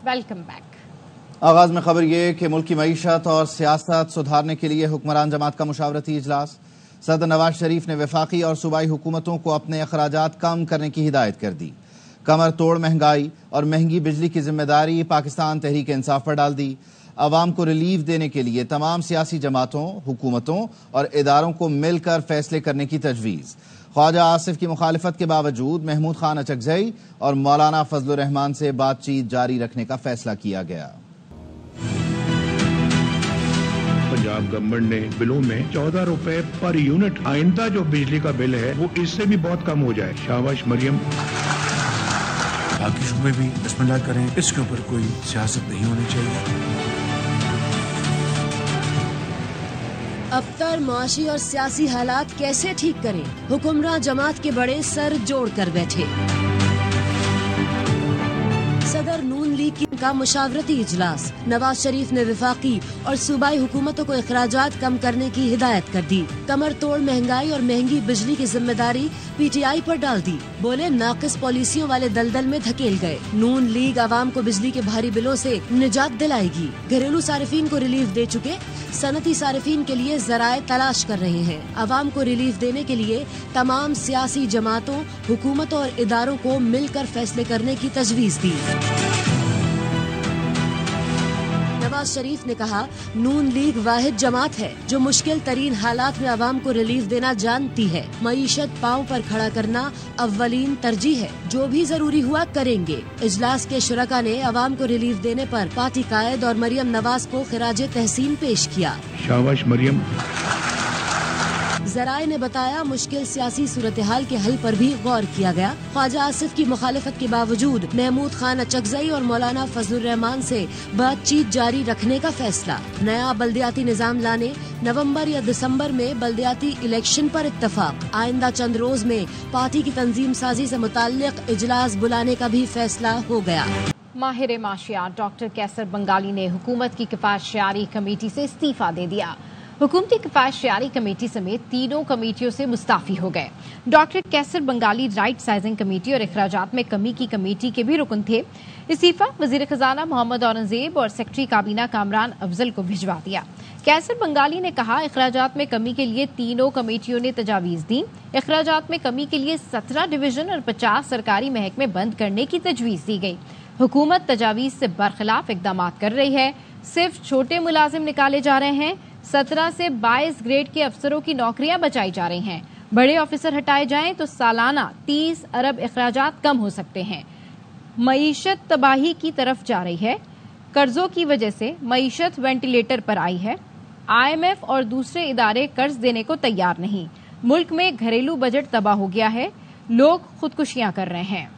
Welcome back. आगाज में खबर ये कि मुल्क की मईशत और सियासत सुधारने के लिए हुक्मरान जमात का मुशावरती इजलास। सदर नवाज शरीफ ने वफाकी और सूबाई हुकूमतों को अपने अखराजात कम करने की हिदायत कर दी। कमर तोड़ महंगाई और महंगी बिजली की जिम्मेदारी पाकिस्तान तहरीक इंसाफ पर डाल दी। अवाम को रिलीफ देने के लिए तमाम सियासी जमातों, हुकूमतों और इदारों को मिलकर फैसले करने की तजवीज़। ख्वाजा आसिफ की मुखालिफत के बावजूद महमूद खान अचकजई और मौलाना फजलुर रहमान से बातचीत जारी रखने का फैसला किया गया। पंजाब गवर्नमेंट ने बिलों में 14 रुपए पर यूनिट आइंदा जो बिजली का बिल है वो इससे भी बहुत कम हो जाए। शाबाश मरियम। बाकी सूबे भी बिस्मिल्लाह करें, इसके ऊपर कोई सियासत नहीं होनी चाहिए। अबतर माशी और सियासी हालात कैसे ठीक करें, हुक्मरान जमात के बड़े सर जोड़ कर बैठे। सदर नून लीग का मुशावरती इजलास। नवाज शरीफ ने वफाकी और सूबाई हुकूमतों को अखराजात कम करने की हिदायत कर दी। कमर तोड़ महंगाई और महंगी बिजली की जिम्मेदारी PTI पर डाल दी। बोले नाकिस पॉलिसियों वाले दलदल में धकेल गए। नून लीग आवाम को बिजली के भारी बिलों से निजात दिलाएगी। घरेलू सारिफीन को रिलीफ दे चुके, सनती सारिफीन के लिए जराए तलाश कर रहे हैं। आवाम को रिलीफ देने के लिए तमाम सियासी जमातों, हुकूमतों और इदारों को मिलकर फैसले करने की तजवीज़ दी। नवाज शरीफ ने कहा, नून लीग वाहिद जमात है जो मुश्किल तरीन हालात में आवाम को रिलीफ देना जानती है। मईशत पाँव पर खड़ा करना अव्वलीन तरजीह है। जो भी जरूरी हुआ करेंगे। इजलास के शुरका ने आवाम को रिलीफ देने पर पार्टी कायद और मरियम नवाज को खिराजे तहसीन पेश किया। शाबाश मरियम। जराए ने बताया, मुश्किल सियासी सूरत हाल के हल पर भी गौर किया गया। ख्वाजा आसिफ की मुखालिफत के बावजूद महमूद खान अचकजई और मौलाना फजलुर रहमान से बातचीत जारी रखने का फैसला। नया बल्दियाती निजाम लाने, नवंबर या दिसंबर में बल्दियाती इलेक्शन पर इत्तफाक। आइंदा चंद रोज में पार्टी की तंजीम साजी से मुताल्लिक इजलास बुलाने का भी फैसला हो गया। माहिर माशियात डॉक्टर कैसर बंगाली ने हुकूमत की किफायतशारी कमेटी से इस्तीफा दे दिया। हुकूमती किफायतशारी कमेटी समेत तीनों कमेटियों से मुस्ताफी हो गए। डॉक्टर कैसर बंगाली राइट साइजिंग कमेटी और अखराजात में कमी की कमेटी के भी रुकन थे। इस्तीफा वजीर खजाना मोहम्मद औरंगजेब और सेक्रेटरी काबीना कामरान अफजल को भिजवा दिया। कैसर बंगाली ने कहा, अखराजात में कमी के लिए तीनों कमेटियों ने तजावीज दी। अखराजात में कमी के लिए 17 डिवीजन और 50 सरकारी महकमे बंद करने की तजवीज दी गई। हुकूमत तजावीज से बरखिलाफ इकदाम कर रही है। सिर्फ छोटे मुलाजिम निकाले जा रहे हैं। 17 से 22 ग्रेड के अफसरों की नौकरियां बचाई जा रही हैं। बड़े ऑफिसर हटाए जाएं तो सालाना 30 अरब अखराजात कम हो सकते हैं। मईशत तबाही की तरफ जा रही है। कर्जों की वजह से मईशत वेंटिलेटर पर आई है। IMF और दूसरे इदारे कर्ज देने को तैयार नहीं। मुल्क में घरेलू बजट तबाह हो गया है। लोग खुदकुशियां कर रहे हैं।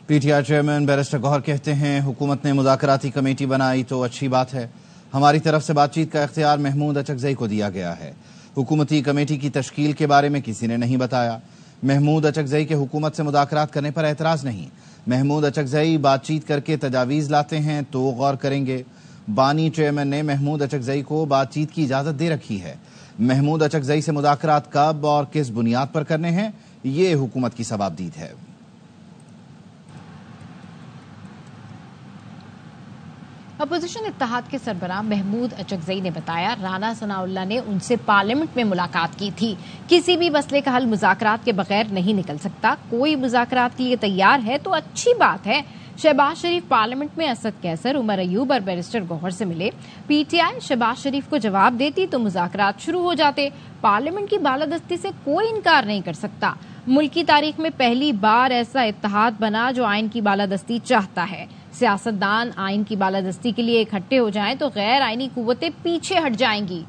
PTI चेयरमैन बैरिस्टर गौहर कहते हैं, हुकूमत ने मुज़ाकराती कमेटी बनाई तो अच्छी बात है। हमारी तरफ से बातचीत का इख्तियार महमूद अचकजई को दिया गया है। हुकूमती कमेटी की तश्कील के बारे में किसी ने नहीं बताया। महमूद अचकजई के हुकूमत से मुज़ाकरात करने पर एतराज़ नहीं। महमूद अचकजई बातचीत करके तजावीज़ लाते हैं तो गौर करेंगे। बानी चेयरमैन ने महमूद अचकजई को बातचीत की इजाज़त दे रखी है। महमूद अचकजई से मुज़ाकरात कब और किस बुनियाद पर करने हैं, ये हुकूमत की सवाबदीद है। अपोजिशन इत्तेहाद के सरबराह महमूद अचकजई ने बताया, राना सनाउल्लाह ने उनसे पार्लियामेंट में मुलाकात की थी। किसी भी मसले का हल मुज़ाकरात के बगैर नहीं निकल सकता। कोई मुज़ाकरात के लिए तैयार है तो अच्छी बात है। शहबाज शरीफ पार्लियामेंट में असद कैसर, उमर अयूब और बैरिस्टर गौहर से मिले। PTI शहबाज शरीफ को जवाब देती तो मुज़ाकरात शुरू हो जाते। पार्लियामेंट की बालादस्ती से कोई इनकार नहीं कर सकता। मुल्क की तारीख में पहली बार ऐसा इत्तेहाद बना जो आइन की बालादस्ती चाहता है। सियासतदान आइन की बालादस्ती के लिए इकट्ठे हो जाएं तो गैर आइनी कुव्वतें पीछे हट जाएंगी।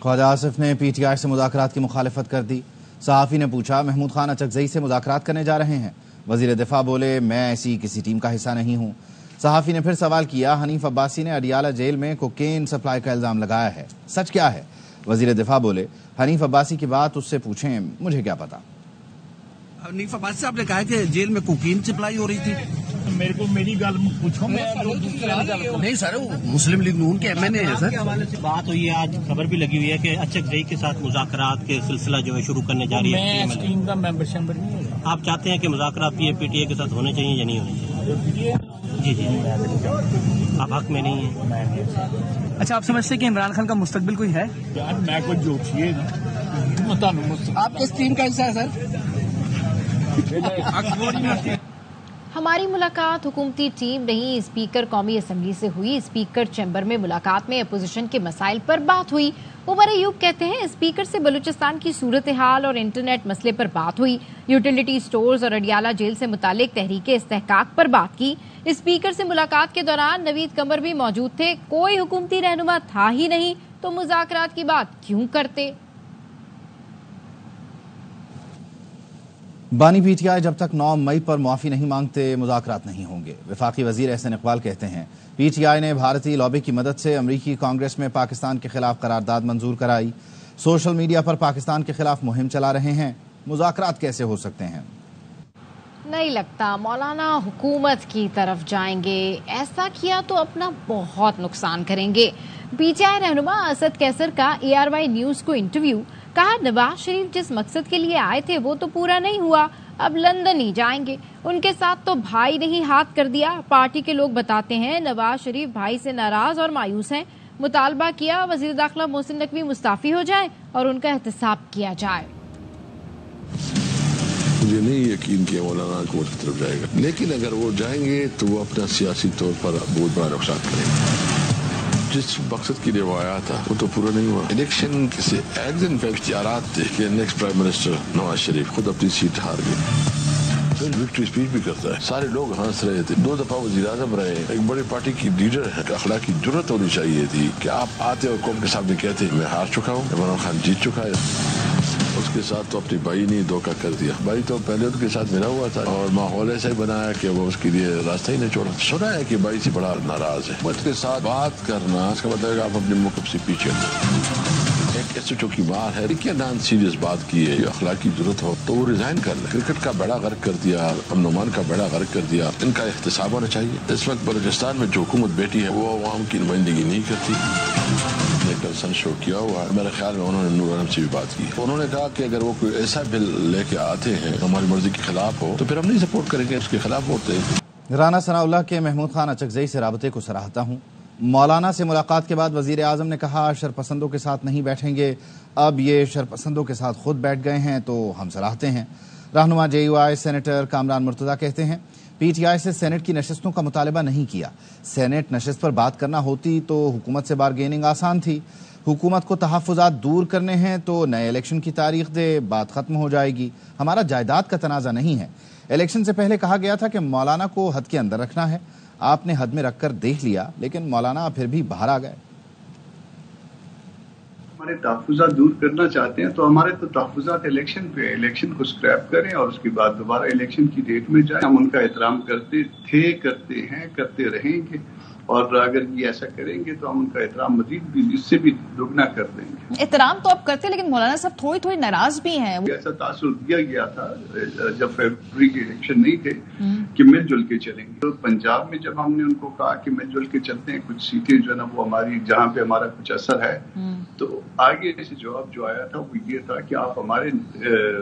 ख्वाजा आसिफ ने PTI से मुज़ाकरात की मुखालिफत कर दी। सहाफ़ी ने पूछा, महमूद खान अचकजई से मुज़ाकरात करने जा रहे हैं? वज़ीर दिफा बोले, मैं ऐसी किसी टीम का हिस्सा नहीं हूँ। सहाफ़ी ने फिर सवाल किया, हनीफ अब्बासी ने अडियाला जेल में कोकेन सप्लाई का इल्ज़ाम लगाया है, सच क्या है? वज़ीर दिफा बोले, हनीफ अब्बासी की बात उससे पूछें, मुझे क्या पता। हनीफ अब्बासी साहब ने कहा कि जेल में कोकीन सप्लाई हो रही थी। मेरे को मेरी गल पूछो, मैं नहीं सर, वो मुस्लिम लीग नून के MNA है सर। बात हुई है, आज खबर भी लगी हुई है कि अचकजई के साथ मुज़ाकरात के सिलसिला जो है शुरू करने जा रही है। मैं टीम का मेंबर नहीं है। आप चाहते हैं कि मुज़ाकरात PTI के साथ होने चाहिए या नहीं होने चाहिए? जी आप हक में नहीं है। अच्छा, आप समझते हैं कि इमरान खान का मुस्तकबिल कोई है? यार मैं कुछ जोशिए ना, आप किस टीम का हिस्सा है सर? हमारी मुलाकात हुकूमती टीम नहीं, स्पीकर कौमी असम्बली से हुई। स्पीकर चैम्बर में मुलाकात में अपोजिशन के मसाइल पर बात हुई। उमर अयूब कहते हैं स्पीकर से बलूचिस्तान की सूरत हाल और इंटरनेट मसले पर बात हुई। यूटिलिटी स्टोर्स और अडियाला जेल से मुतालिक तहरीक इस्तेहकाक पर बात की। स्पीकर से मुलाकात के दौरान नवीद कमर भी मौजूद थे। कोई हुकूमती रहनुमा था ही नहीं तो मुज़ाकरात की बात क्यों करते? बानी PTI जब तक 9 मई पर मुआफ़ी नहीं मांगते मुज़ाकरात नहीं होंगे। वफाकी वज़ीर एहसन इकबाल कहते हैं PTI ने भारतीय लॉबी की मदद से अमरीकी कांग्रेस में पाकिस्तान के खिलाफ करारदाद मंजूर कराई। सोशल मीडिया पर पाकिस्तान के खिलाफ मुहिम चला रहे हैं। मुज़ाकरात कैसे हो सकते हैं? नहीं लगता मौलाना हुकूमत की तरफ जाएंगे। ऐसा किया तो अपना बहुत नुकसान करेंगे। PTI रहनुमा असद कैसर का ARY न्यूज़ को इंटरव्यू। कहा नवाज शरीफ जिस मकसद के लिए आए थे वो तो पूरा नहीं हुआ, अब लंदन ही जाएंगे। उनके साथ तो भाई ने ही हाथ कर दिया। पार्टी के लोग बताते हैं नवाज शरीफ भाई से नाराज और मायूस हैं। मुतालबा किया वजीर दाखिला मोहसिन नकवी मुस्ताफी हो जाए और उनका एहतसाब किया जाए। मुझे नहीं यकीन कि मौलाना हुकूमत की तरफ जाएगा, लेकिन अगर वो जाएंगे तो वो अपना सियासी तौर पर बहुत बड़ा नुकसान करेंगे। जिस मकसद के लिए वो आया था वो तो पूरा नहीं हुआ। इलेक्शन किसी इख्तियारात थे कि next prime minister Nawaz Sharif खुद अपनी सीट हार गए। फिर विक्ट्री स्पीच भी करता है, सारे लोग हंस रहे थे। 2 दफा वज़ीर आज़म रहे, एक बड़ी पार्टी की लीडर है। अखलाकी जुर्रत होनी चाहिए थी कि आप आते और कौम के सामने कहते मैं हार चुका हूँ, इमरान खान जीत चुका है। उसके साथ तो अपनी भाई ने धोखा कर दिया। भाई तो पहले उनके साथ मिला हुआ था और माहौल ऐसा ही बनाया कि वो उसके लिए रास्ता ही नहीं छोड़ा। सुना है कि भाई से बड़ा नाराज है। उसके साथ बात करना इसका मतलब आप अपने मुकब से पीछे एक ऐसे की बात है। क्या नॉन सीरियस बात की है, अखलाकी जरूरत हो तो वो रिजाइन कर ले। क्रिकेट का बेड़ा गर्क कर दिया, अमन का बेड़ा गर्क कर दिया। इनका एहतसाब होना चाहिए। इस वक्त बलूचिस्तान में जो हुकूमत बैठी है वो अवाम की नुमाइंदगी नहीं करती। कल शो किया हुआ है, मेरे ख्याल में उन्होंने नूर आलम से भी बात की। उन्होंने कहा कि अगर वो कोई ऐसा बिल लेके आते हैं हमारी मर्जी के खिलाफ हो तो फिर हम नहीं सपोर्ट करेंगे, उसके खिलाफ वोट देंगे। राना सनाउल्लाह के महमूद खान अचकजई से राबते को सराहता हूँ। मौलाना से मुलाकात के बाद वजीर आजम ने कहा शरपसंदों के साथ नहीं बैठेंगे, अब ये शरपसंदों के साथ खुद बैठ गए हैं तो हम सराहते हैं। रहनुमा JUI सेनेटर कामरान मुर्तजा कहते हैं PTI से सेनेट की नशस्तों का मुतालबा नहीं किया। सेनेट नशस्त पर बात करना होती तो हुकूमत से बारगेनिंग आसान थी। हुकूमत को तहफ़्फ़ुज़ात दूर करने हैं तो नए इलेक्शन की तारीख दे, बात ख़त्म हो जाएगी। हमारा जायदाद का तनाज़ा नहीं है। इलेक्शन से पहले कहा गया था कि मौलाना को हद के अंदर रखना है। आपने हद में रखकर देख लिया, लेकिन मौलाना फिर भी बाहर आ गए। हमारे तहफ़्फ़ुज़ात दूर करना चाहते हैं तो हमारे तो तहफ़्फ़ुज़ात इलेक्शन पे, इलेक्शन को स्क्रैप करें और उसके बाद दोबारा इलेक्शन की डेट में जाएं। हम उनका एहतराम करते थे, करते हैं, करते रहेंगे और अगर ये ऐसा करेंगे तो हम उनका एहतराम मजीद भी इससे भी दुगना कर देंगे। एहतराम तो आप करते हैं लेकिन मौलाना साहब थोड़ी नाराज भी हैं। ऐसा तासुर दिया गया था जब फरवरी के इलेक्शन नहीं थे कि मिलजुल के चलेंगे। तो पंजाब में जब हमने उनको कहा कि मिलजुल के चलते हैं, कुछ सीटें जो है ना वो हमारी जहाँ पे हमारा कुछ असर है, तो आगे से जवाब जो आया था वो ये था कि आप हमारे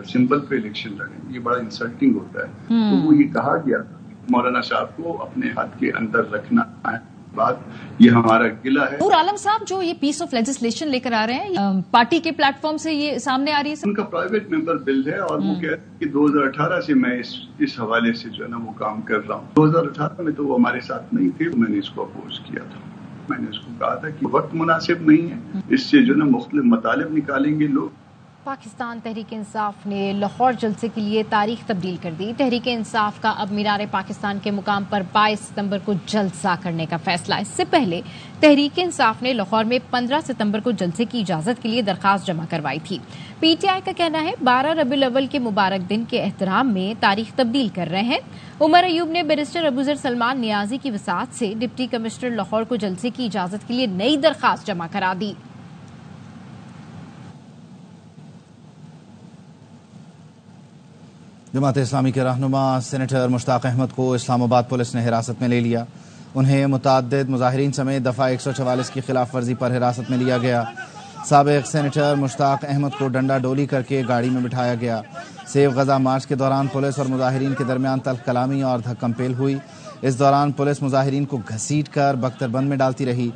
सिंबल पे इलेक्शन लड़ें। ये बड़ा इंसल्टिंग होता है। तो वो ये कहा गया मौलाना साहब को अपने हाथ के अंदर रखना है। बात ये हमारा गिला है। नूर आलम साहब जो ये पीस ऑफ लेजिस्लेशन लेकर आ रहे हैं पार्टी के प्लेटफॉर्म से ये सामने आ रही है। उनका प्राइवेट मेंबर बिल है और वो कहते हैं कि 2018 से मैं इस हवाले से जो है ना वो काम कर रहा हूँ। 2018 में तो वो हमारे साथ नहीं थे, मैंने इसको अपोज किया था। मैंने उसको कहा था कि वक्त मुनासिब नहीं है, इससे जो है ना मुख्तलिफ मतालिब निकालेंगे लोग। पाकिस्तान तहरीक इंसाफ ने लाहौर जलसे के लिए तारीख तब्दील कर दी। तहरीक इंसाफ का अब मीनार पाकिस्तान के मुकाम पर 22 सितंबर को जलसा करने का फैसला। इससे पहले तहरीक इंसाफ ने लाहौर में 15 सितंबर को जलसे की इजाजत के लिए दरखास्त जमा करवाई थी। PTI का कहना है 12 रबीउल अव्वल के मुबारक दिन के एहतराम में तारीख तब्दील कर रहे हैं। उमर अयूब ने बैरिस्टर अबूजर सलमान नियाजी की वसात से डिप्टी कमिश्नर लाहौर को जलसे की इजाजत के लिए नई दरखास्त जमा करा दी। जमात इस्लामी के रहनुमा सेनेटर मुश्ताक अहमद को इस्लामाबाद पुलिस ने हिरासत में ले लिया। उन्हें मुतअद्दिद मुजाहिरीन समेत दफ़ा 144 की खिलाफ वर्जी पर हिरासत में लिया गया। साबिक सेनेटर मुश्ताक अहमद को डंडा डोली करके गाड़ी में बिठाया गया। सेव गजा मार्च के दौरान पुलिस और मुजाहिरीन के दरमियान तल्ख कलामी और धक्कम-पेल हुई। इस दौरान पुलिस मुजाहिरीन को घसीट कर बख्तरबंद में डालती रही।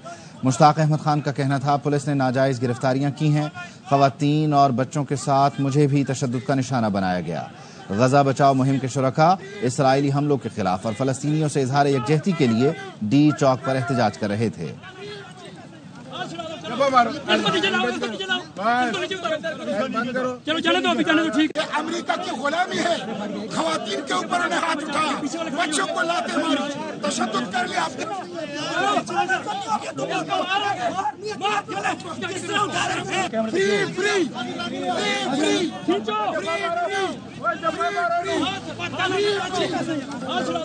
मुश्ताक अहमद खान का कहना था, पुलिस ने नाजायज़ गिरफ्तारियां की हैं, ख़वातीन और बच्चों के साथ मुझे भी तशद्दुद का निशाना बनाया गया। गजा बचाओ मुहिम के शुरका इसराइली हमलों के खिलाफ और फ़लस्तीनियों से इजहार यकजहती के लिए डी चौक पर एहतजाज कर रहे थे। चलो चले दो, अभी चले दो, ठीक है। अमेरिका की गुलामी है, खवातीन के ऊपर उन्हें हाथ उठाया, बच्चों को लाते मारे, तशद्दुद कर लिया आपने।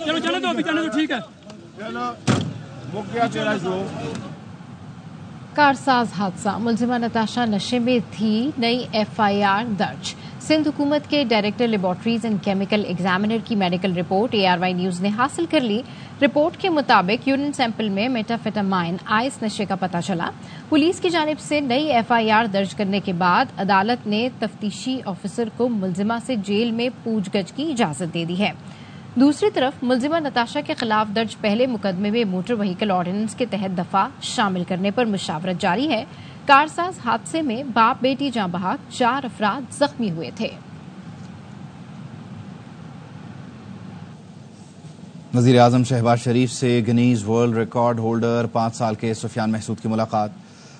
चलो चले दो, अभी चले दो, ठीक है। कारसाज हादसा, मुलजिमा नताशा नशे में थी, नई FIR दर्ज। सिंध हुकूमत के director laboratories and chemical examiner की मेडिकल रिपोर्ट ARY न्यूज ने हासिल कर ली। रिपोर्ट के मुताबिक यूरिन सैंपल में मेटाफेटामाइन आइस नशे का पता चला। पुलिस की जानिब से नई FIR दर्ज करने के बाद अदालत ने तफ्तीशी ऑफिसर को मुलजिमा से जेल में पूछगछ की इजाजत दे दी है। दूसरी तरफ मुलजिमा नताशा के खिलाफ दर्ज पहले मुकदमे में मोटर व्हीकल ऑर्डिनेंस के तहत दफा शामिल करने पर मुशावरत जारी है। कारसाज हादसे में बाप बेटी जाँ बहक, 4 अफराद जख्मी हुए थे। वज़ीर आज़म शहबाज शरीफ से गिनीज वर्ल्ड रिकॉर्ड होल्डर 5 साल के सुफियान महसूद की मुलाकात।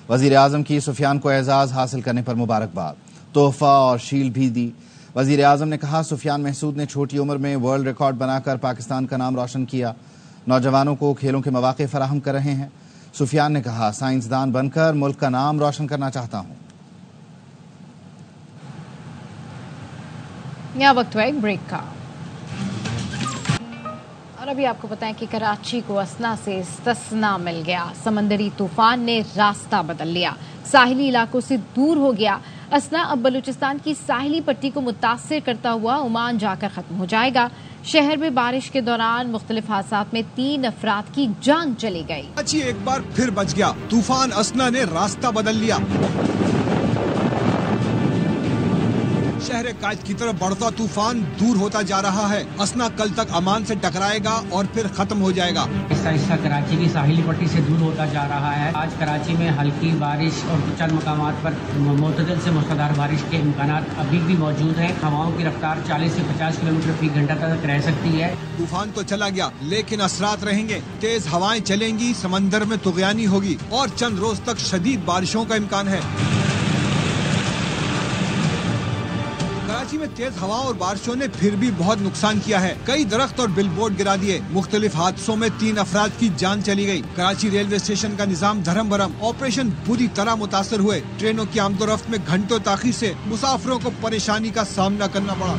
वज़ीर आज़म की सुफियान को एजाज़ हासिल करने पर मुबारकबाद, तोहफा और शील्ड भी दी। वज़ीर आज़म ने कहा, सुफियान महसूद ने छोटी उम्र में वर्ल्ड रिकॉर्ड बनाकर पाकिस्तान का नाम रोशन किया, नौजवानों को खेलों के मौके फराहम कर रहे हैं। सुफियान ने कहा, साइंसदान बनकर मुल्क का नाम रोशन करना चाहता हूं। यहाँ वक्त हुआ एक ब्रेक का और अभी आपको बताएं कि कराची को असना से इस्तिस्ना मिल गया। समंदरी तूफान ने रास्ता बदल लिया, साहिली इलाकों से दूर हो गया। असना अब बलूचिस्तान की साहिली पट्टी को मुतासिर करता हुआ ओमान जाकर खत्म हो जाएगा। शहर में बारिश के दौरान मुख्तलिफ हादसात में 3 अफराद की जान चली गई। कराची एक बार फिर बच गया, तूफान असना ने रास्ता बदल लिया। शहर कायद की तरफ बढ़ता तूफान दूर होता जा रहा है। असना कल तक अमान से टकराएगा और फिर खत्म हो जाएगा। हिस्सा कराची की साहिली पट्टी से दूर होता जा रहा है। आज कराची में हल्की बारिश और कुछ चंद मकामात पर मुतदिल से मूसलाधार बारिश के इम्कानात अभी भी मौजूद हैं। हवाओं की रफ्तार 40 से 50 किलोमीटर फी घंटा तक रह सकती है। तूफान तो चला गया, लेकिन असरात रहेंगे। तेज हवाएं चलेंगी, समंदर में तुगयानी होगी और चंद रोज तक शदीद बारिशों का इम्कान है। कराची में तेज हवा और बारिशों ने फिर भी बहुत नुकसान किया है। कई दरख्त और बिलबोर्ड गिरा दिए। मुख्तलिफ हादसों में 3 अफराद की जान चली गई। कराची रेलवे स्टेशन का निजाम धर्म भरम, ऑपरेशन बुरी तरह मुतासर हुए। ट्रेनों की आमदोरफ्त में घंटों ताखीर से मुसाफिरों को परेशानी का सामना करना पड़ा।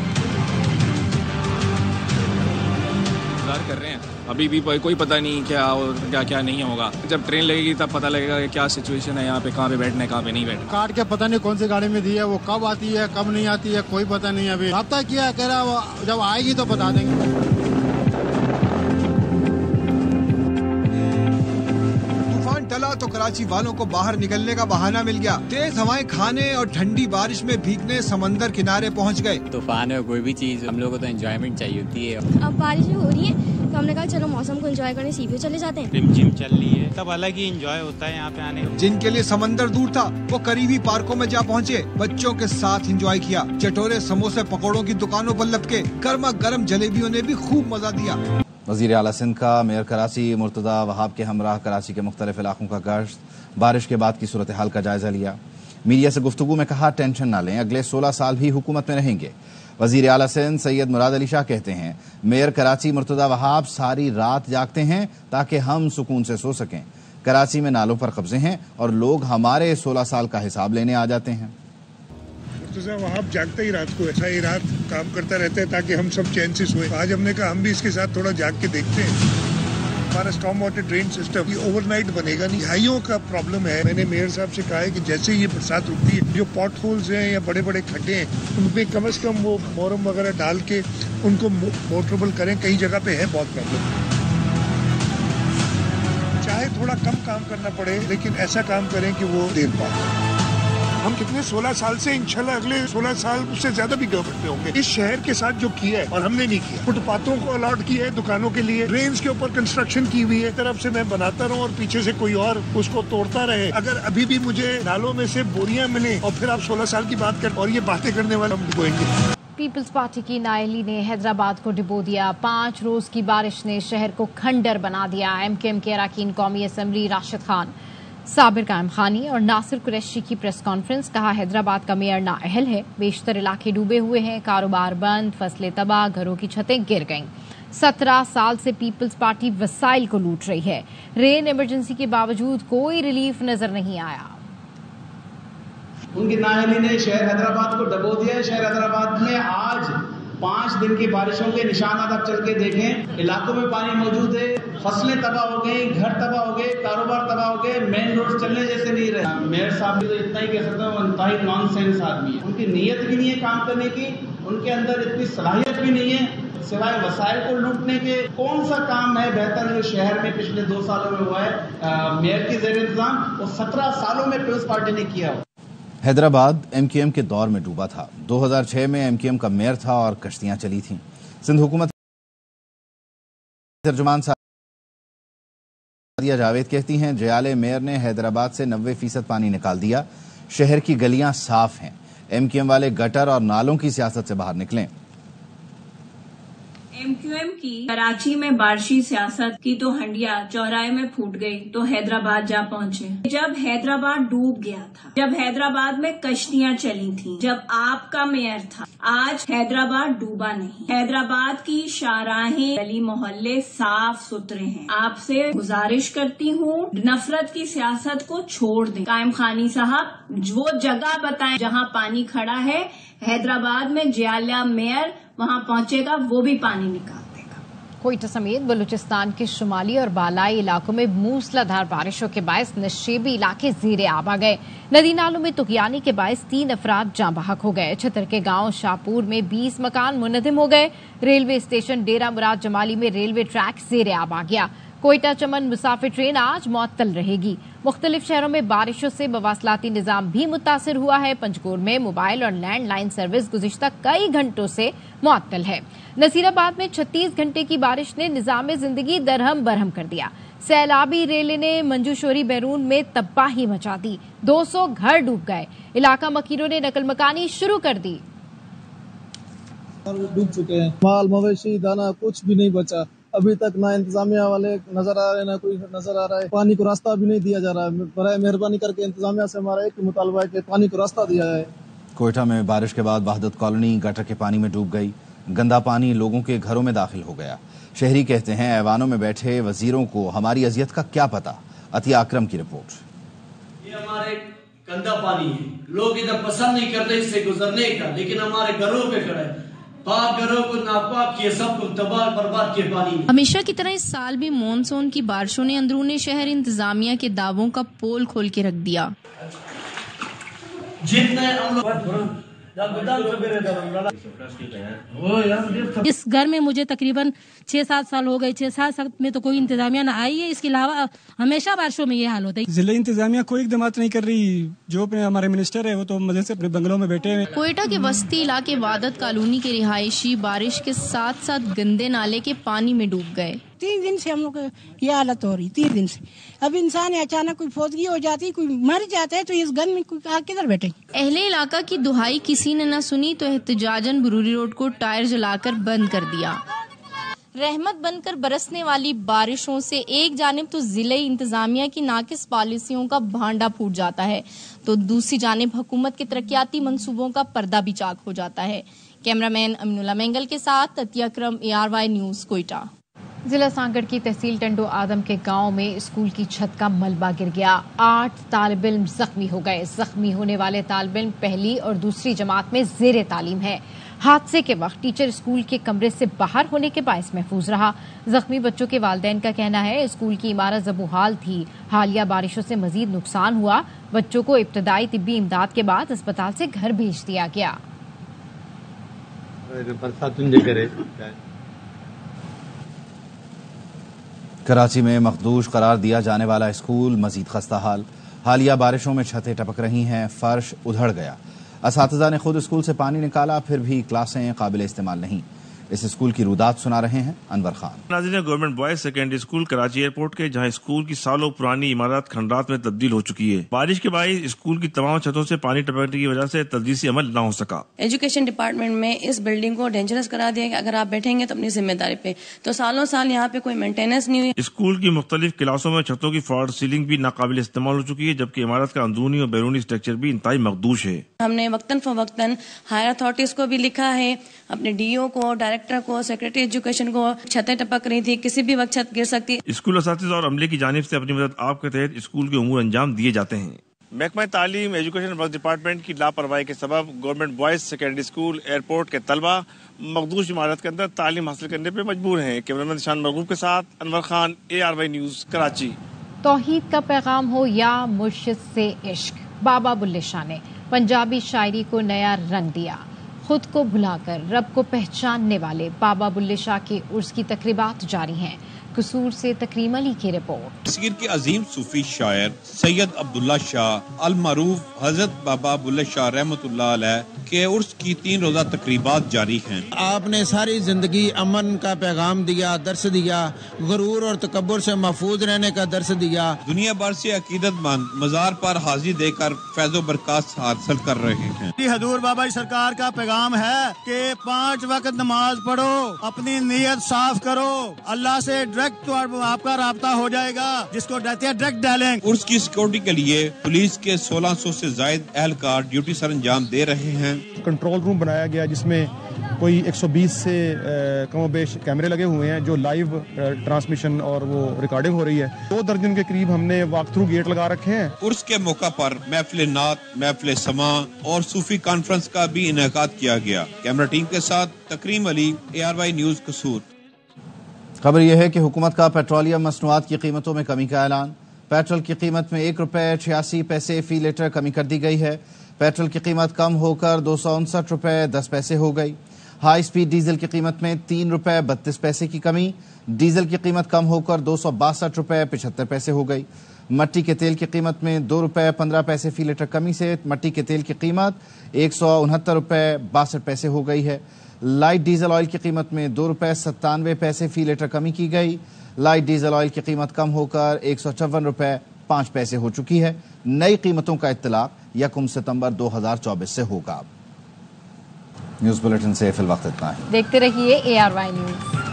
कर रहे हैं, अभी भी कोई पता नहीं क्या और क्या नहीं होगा। जब ट्रेन लगेगी तब पता लगेगा कि क्या सिचुएशन है यहाँ पे, कहाँ पे बैठना है, कहाँ पे नहीं बैठना। कार्ड के पता नहीं कौन सी गाड़ी में दी है, वो कब आती है कब नहीं आती है, कोई पता नहीं। अभी राब्ता किया, कह रहा जब आएगी तो बता देंगे। टला तो कराची वालों को बाहर निकलने का बहाना मिल गया। तेज हवाएं खाने और ठंडी बारिश में भीगने समंदर किनारे पहुंच गए। तूफान है, कोई भी चीज हम लोगों को तो एंजॉयमेंट चाहिए होती है। अब बारिश हो रही है तो हमने कहा चलो मौसम को एंजॉय करने सी व्यू चले जाते हैं। रिमझिम चल रही है, तब अलग ही एंजॉय होता है यहाँ पे आने। जिनके लिए समंदर दूर था वो करीबी पार्कों में जा पहुँचे, बच्चों के साथ एंजॉय किया। चटोरे समोसे पकौड़ों की दुकानों पर लपके, गर्मा गर्म जलेबियों ने भी खूब मजा दिया। वज़ीर आला सिंध का मेयर कराची मुर्तदा वहाब के हमरा कराची के मुख्तलिफ इलाकों का गश्त, बारिश के बाद की सूरत हाल का जायजा लिया। मीडिया से गुफ्तगू में कहा, टेंशन ना लें, अगले 16 साल भी हुकूमत में रहेंगे। वज़ीर आला सिंध सैयद मुराद अली शाह कहते हैं, मेयर कराची मुर्तदा वहाब सारी रात जागते हैं ताकि हम सुकून से सो सकें। कराची में नालों पर कब्जे हैं और लोग हमारे 16 साल का हिसाब लेने आ जाते हैं। वहाब जागते ही रात को, ऐसा ही रात काम करता रहता है ताकि हम सब चैन से सोएं। आज हमने कहा हम भी इसके साथ थोड़ा जाग के देखते हैं। हमारा स्टॉर्म वाटर ड्रेन सिस्टम ये ओवरनाइट बनेगा नहीं, हाइयों का प्रॉब्लम है। मैंने मेयर साहब से कहा है कि जैसे ये बरसात रुकती है, जो पॉट होल्स हैं या बड़े बड़े खड्डे हैं, उनपे कम से कम वो मोरम वगैरह डाल के उनको मोटरेबल करें। कई जगह पे है बहुत प्रॉब्लम, चाहे थोड़ा कम काम करना पड़े लेकिन ऐसा काम करें कि वो देर पाए। हम कितने 16 साल से इंशाल्लाह अगले 16 साल उससे ज्यादा भी गवर्नमेंट में होंगे। इस शहर के साथ जो किया है और हमने नहीं किया, फुटपाथों को अलॉट किया है दुकानों के लिए, ड्रेन्स के ऊपर कंस्ट्रक्शन की हुई है, तरफ से मैं बनाता रहूं और पीछे से कोई और उसको तोड़ता रहे। अगर अभी भी मुझे नालों में से बोरियां मिले और फिर आप 16 साल की बात कर और ये बातें करने वाले हम डुबोएंगे। पीपल्स पार्टी की नायली ने हैदराबाद को डुबो दिया। 5 रोज की बारिश ने शहर को खंडर बना दिया। एमकेएम के अरकान कौमी असम्बली राशिद खान, साबिर कायम खानी और नासिर कुरैशी की प्रेस कॉन्फ्रेंस। कहा हैदराबाद का मेयर नाअहल है, बेशतर इलाके डूबे हुए हैं, कारोबार बंद, फसलें तबाह, घरों की छतें गिर गईं। 17 साल से पीपल्स पार्टी वसाइल को लूट रही है। रेन इमरजेंसी के बावजूद कोई रिलीफ नजर नहीं आया। उनकी नाअहली ने शहर हैदराबाद को डबो दिया है। शहर हैदराबाद में आज 5 दिन की बारिशों के निशानात आप चल के देखें, इलाकों में पानी मौजूद है, फसलें तबाह हो गई, घर तबाह हो गए, कारोबार तबाह हो गए, मेन रोड चलने जैसे नहीं रहे। मेयर साहब भी तो इतना ही कह सकता हूँ, इंतहाई नॉनसेंस आदमी है। उनकी नीयत भी नहीं है काम करने की, उनके अंदर इतनी सलाहियत भी नहीं है, सिवाय वसाइल को लूटने के। कौन सा काम है बेहतर जो शहर में पिछले 2 सालों में हुआ है मेयर की ज़ेर इंतजाम, वो 17 सालों में पीपल्स पार्टी ने किया। हैदराबाद एमकेएम के दौर में डूबा था। 2006 में एमकेएम का मेयर था और कश्तियां चली थीं। सिंध हुकूमत तर्जुमान सादिया जावेद कहती हैं, जयाले मेयर ने हैदराबाद से 90% पानी निकाल दिया। शहर की गलियां साफ हैं। एमकेएम वाले गटर और नालों की सियासत से बाहर निकलें। एमक्यूएम की कराची में बारिशी सियासत की तो हंडिया चौराहे में फूट गई तो हैदराबाद जा पहुंचे। जब हैदराबाद डूब गया था, जब हैदराबाद में कश्तियां चली थीं, जब आपका मेयर था, आज हैदराबाद डूबा नहीं। हैदराबाद की शाहराहें, गली मोहल्ले साफ सुथरे हैं। आपसे गुजारिश करती हूँ, नफरत की सियासत को छोड़ दें। कायम खानी साहब वो जगह बताएं जहाँ पानी खड़ा है। हैदराबाद में जियाला मेयर वहां पहुंचेगा, वो भी पानी निकाल देगा। कोयटा समेत बलूचिस्तान के शुमाली और बालाई इलाकों में मूसलाधार बारिशों के बायस नशेबी इलाके ज़ेरे आब आ गए। नदी नालों में तुगयानी के बायस 3 अफराद जाँ बहक हो गए। छतर के गांव शाहपुर में 20 मकान मुनहदिम हो गए। रेलवे स्टेशन डेरा मुराद जमाली में रेलवे ट्रैक ज़ेरे आब आ गया। कोयटा चमन मुसाफिर ट्रेन आज मुअत्तल रहेगी। मुख्तलिफ शहरों में बारिशों से मवासलाती निजाम भी मुतासिर हुआ है। पंजगोर में मोबाइल और लैंडलाइन सर्विस गुज़िश्ता कई घंटों से मुअत्तल है। नसीराबाद में 36 घंटे की बारिश ने निजाम जिंदगी दरहम बरहम कर दिया। सैलाबी रेले ने मंजूशोरी बैरून में तबाही मचा दी। 200 घर डूब गए। इलाका मकीरों ने नकल मकानी शुरू कर दी। डूब चुके हैं, माल मवेशी दाना कुछ भी नहीं बचा। अभी तक ना इंतजामिया वाले नजर आ रहे हैं, ना कोई नजर आ रहा है। पानी को रास्ता भी नहीं दिया जा रहा है। बराए मेहरबानी करके इंतजामिया से हमारा एक मुतालबा है कि पानी को रास्ता दिया जाए। कोयटा में बारिश के बाद वहदत कॉलोनी गटर के पानी में डूब गई। गंदा पानी लोगों के घरों में दाखिल हो गया। शहरी कहते हैं, ऐवानों में बैठे वजीरों को हमारी अजियत का क्या पता। अतिया अकरम की रिपोर्ट। ये हमारे गंदा पानी है, लोग इधर पसंद नहीं करते इससे गुजरने का, लेकिन हमारे घरों पे खड़ा है। पाक घरों को नापाक किए, सबको तबाह बर्बाद किए पानी में। हमेशा की तरह इस साल भी मानसून की बारिशों ने अंदरूनी शहर इंतजामिया के दावों का पोल खोल के रख दिया। जितने हम लोग इस घर में मुझे तकरीबन 6-7 साल हो गए। 6-7 साल में तो कोई इंतजामिया ना आई है। इसके अलावा हमेशा बारिशों में ये हाल होता है। जिले इंतजामिया कोई इकदाम नहीं कर रही। जो अपने हमारे मिनिस्टर है वो तो मजे से अपने बंगलों में बैठे हैं। कोयटा के वस्ती इलाके वादत कॉलोनी के रिहायशी बारिश के साथ साथ गंदे नाले के पानी में डूब गए। 3 दिन से हम लोग ये हालत हो रही। 3 दिन से अब इंसान अचानक कोई फौतगी हो जाती, कोई मर जाता है तो इस घर में किधर बैठे। अहले इलाका की दुहाई किसी ने न सुनी तो एहतजाजन बरूरी रोड को टायर जलाकर बंद कर दिया। रहमत बनकर बरसने वाली बारिशों से एक जानिब तो जिले इंतजामिया की नाकिस पॉलिसियों का भांडा फूट जाता है, तो दूसरी जानिब हुकूमत के तरक्याती मंसूबों का पर्दा भी चाक हो जाता है। कैमरामैन अमीनुल्लाह मेंगल के साथ अतिया अकरम, ARY न्यूज, कोयटा। जिला सांगड़ की तहसील टंडो आदम के गांव में स्कूल की छत का मलबा गिर गया। 8 तालिब इल्म जख्मी हो गए। जख्मी होने वाले तालिब इल्म पहली और दूसरी जमात में जेरे तालीम है। हादसे के वक्त टीचर स्कूल के कमरे से बाहर होने के बायस महफूज रहा। जख्मी बच्चों के वालिदैन का कहना है स्कूल की इमारत ज़बूहाल थी। हालिया बारिशों से मजीद नुकसान हुआ। बच्चों को इब्तदाई तिब्बी इमदाद के बाद अस्पताल से घर भेज दिया गया। कराची में मखदूश करार दिया जाने वाला स्कूल मजीद खस्ता हाल। हालिया बारिशों में छतें टपक रही हैं, फर्श उधड़ गया। असातिज़ा ने खुद स्कूल से पानी निकाला, फिर भी क्लासें काबिल इस्तेमाल नहीं। इस स्कूल की रुदात सुना रहे हैं अनवर खान। नाज़रीन, government boys secondary school Karachi airport के जहां स्कूल की सालों पुरानी इमारत खंडात में तब्दील हो चुकी है। बारिश के बाद स्कूल की तमाम छतों से पानी टपकने की वजह से तदरीसी अमल न हो सका। एजुकेशन डिपार्टमेंट में इस बिल्डिंग को डेंजरस करा दिया कि अगर आप बैठेंगे तो अपनी जिम्मेदारी पे, तो सालों साल यहाँ पे कोई मेंटेनेंस नहीं हुई। स्कूल की मुख्तलिफ क्लासों में छतों की फॉर सीलिंग भी नाकाबिल इस्तेमाल हो चुकी है, जबकि इमारत का अंदरूनी और बैरूनी स्ट्रक्चर भी इंतहाई मखदूश है। हमने वक्तन फवक्तन हायर अथॉरिटीज को भी लिखा है, अपने डीओ को, डायरेक्टर को, सेक्रेटरी एजुकेशन को। छतें टपक रही थी, किसी भी वक्त छत गिर सकती। स्कूल असातिज़ा और अमले की जानिब से अपनी मदद आपके तहत स्कूल के उमूर अंजाम दिए जाते हैं। महकमा तालीम एजुकेशन वर्क डिपार्टमेंट की लापरवाही के सबब government boys secondary school airport के तलबा मखदूश इमारत के अंदर तालीम हासिल करने पर मजबूर हैं। कैमरामैन निशान मरगूब के साथ अनवर खान, ARY न्यूज, कराची। तौहीद का पैगाम हो या मुर्शिद से इश्क, बाबा बुल्ले शाह ने पंजाबी शायरी को नया रंग दिया। खुद को भुलाकर रब को पहचानने वाले बाबा बुल्ले शाह के उर्स की तकरीबात जारी हैं। कसूर से तकरीम अली की रिपोर्ट। कश्मीर के अजीम सूफी शायर सैयद अब्दुल्ला शाह अल मरूफ हजरत बाबा बुल्ले शाह रहमतुल्लाह अलैह के उर्स की 3 रोजा तकरीबात जारी हैं। आपने सारी जिंदगी अमन का पैगाम दिया, दर्श दिया, गुरूर और तकब्बुर से महफूज रहने का दर्श दिया। दुनिया भर से अकीदतमंद मजार पर हाजिर देकर फैज़ो बरकत हासिल कर रहे हैं। हजूर बाबा सरकार का पैगाम है कि 5 वक्त नमाज पढ़ो, अपनी नीयत साफ करो, अल्लाह से डायरेक्ट तो आपका राब्ता हो जाएगा, जिसको कहते हैं डायरेक्ट डायलिंग। उर्स की सिक्योरिटी के लिए पुलिस के 1600 से जायद एहलकार ड्यूटी सर अंजाम दे रहे हैं। कंट्रोल रूम बनाया गया जिसमें कोई 120 से कमोबेश कैमरे लगे हुए हैं जो लाइव ट्रांसमिशन और वो रिकॉर्डिंग हो रही है। 2 दर्जन के करीब हमने वॉक थ्रू गेट लगा रखे हैं। उर्स के मौका पर महफिल नात, महफिल समा और सूफी कॉन्फ्रेंस का भी इनेकाद किया गया। कैमरा टीम के साथ तकरीम अली, ARY न्यूज, कसूर। खबर यह है कि हुकूमत का पेट्रोलियम मसनूआत की कीमतों में कमी का ऐलान। पेट्रोल की कीमत में 1 रुपये 86 पैसे फी लीटर कमी कर दी गई है। पेट्रोल की कीमत कम होकर 259 रुपये 10 पैसे हो गई। हाई स्पीड डीजल की कीमत में 3 रुपये 32 पैसे की कमी। डीजल की कीमत कम होकर 262 रुपये 75 पैसे हो गई। मट्टी के तेल की कीमत में 2 रुपये 15 पैसे फी लीटर कमी से मट्टी के तेल की कीमत 169 रुपये 62 पैसे हो गई है। लाइट डीजल ऑयल की कीमत में 2 रुपये 97 पैसे फी लीटर कमी की गई। लाइट डीजल ऑयल की कीमत कम होकर 154 रुपये 5 पैसे हो चुकी है। नई कीमतों का इत्तलाक 1 सितंबर 2024 से होगा। न्यूज बुलेटिन से फिल वक्त इतना ही। देखते रहिए ARY न्यूज।